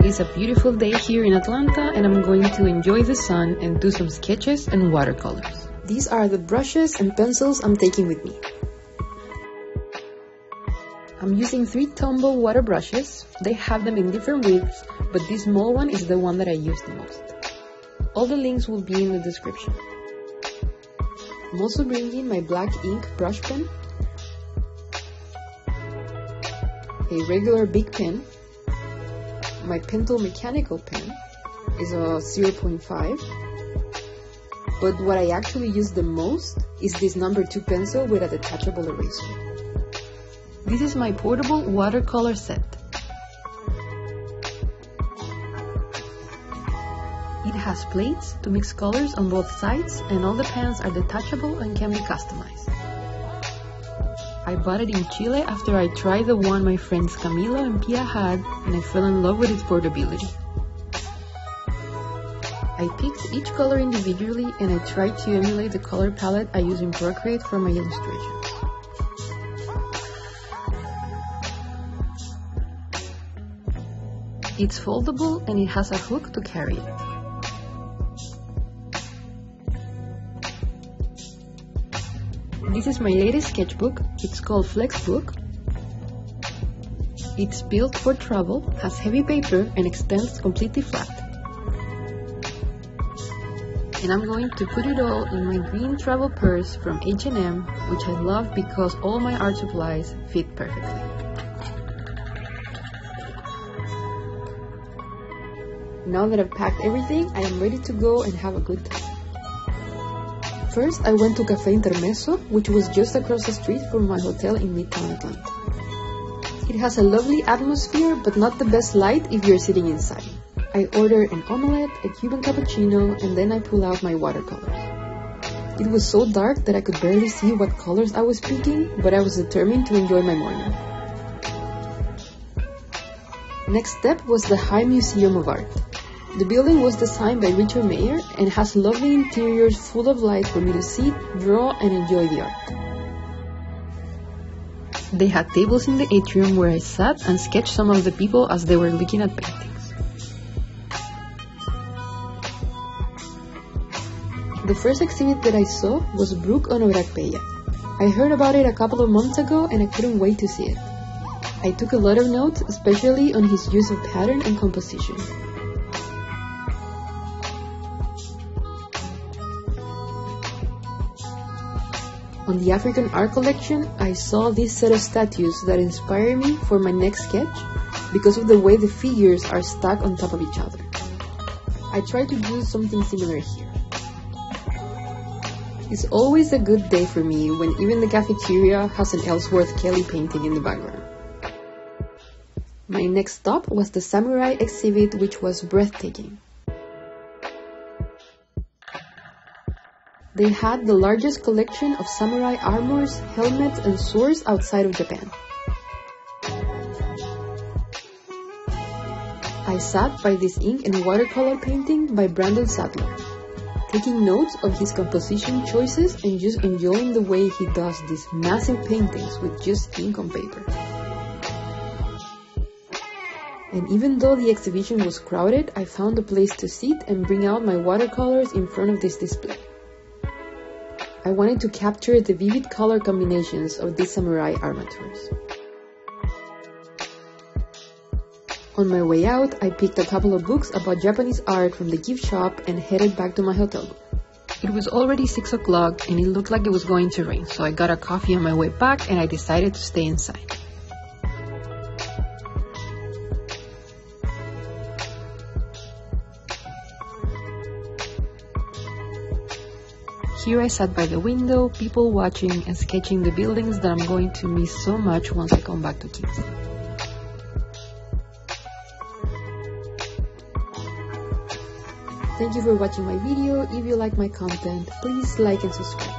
It's a beautiful day here in Atlanta, and I'm going to enjoy the sun and do some sketches and watercolors. These are the brushes and pencils I'm taking with me. I'm using 3 tumble water brushes. They have them in different widths, but this small one is the one that I use the most. All the links will be in the description. I'm also bringing my black ink brush pen, a regular big pen. My Pentel mechanical pen is a 0.5, but what I actually use the most is this number 2 pencil with a detachable eraser. This is my portable watercolor set. It has plates to mix colors on both sides, and all the pens are detachable and can be customized. I bought it in Chile after I tried the one my friends Camilo and Pia had, and I fell in love with its portability. I picked each color individually, and I tried to emulate the color palette I use in Procreate for my illustrations. It's foldable and it has a hook to carry it. This is my latest sketchbook. It's called Flexbook. It's built for travel, has heavy paper, and extends completely flat. And I'm going to put it all in my green travel purse from H&M, which I love because all my art supplies fit perfectly. Now that I've packed everything, I am ready to go and have a good time. First, I went to Café Intermeso, which was just across the street from my hotel in Midtown Atlanta. It has a lovely atmosphere, but not the best light if you're sitting inside. I ordered an omelette, a Cuban cappuccino, and then I pulled out my watercolors. It was so dark that I could barely see what colors I was picking, but I was determined to enjoy my morning. Next step was the High Museum of Art. The building was designed by Richard Mayer and has lovely interiors full of light for me to sit, draw, and enjoy the art. They had tables in the atrium where I sat and sketched some of the people as they were looking at paintings. The first exhibit that I saw was Brook on Obracpeya. I heard about it a couple of months ago and I couldn't wait to see it. I took a lot of notes, especially on his use of pattern and composition. On the African art collection, I saw this set of statues that inspired me for my next sketch because of the way the figures are stacked on top of each other. I tried to do something similar here. It's always a good day for me when even the cafeteria has an Ellsworth Kelly painting in the background. My next stop was the samurai exhibit, which was breathtaking. They had the largest collection of samurai armors, helmets, and swords outside of Japan. I sat by this ink and watercolor painting by Brandon Sadler, taking notes of his composition choices and just enjoying the way he does these massive paintings with just ink on paper. And even though the exhibition was crowded, I found a place to sit and bring out my watercolors in front of this display. I wanted to capture the vivid color combinations of these samurai armatures. On my way out, I picked a couple of books about Japanese art from the gift shop and headed back to my hotel room. It was already 6 o'clock and it looked like it was going to rain, so I got a coffee on my way back and I decided to stay inside. Here I sat by the window, people watching and sketching the buildings that I'm going to miss so much once I come back to Kingston. Thank you for watching my video. If you like my content, please like and subscribe.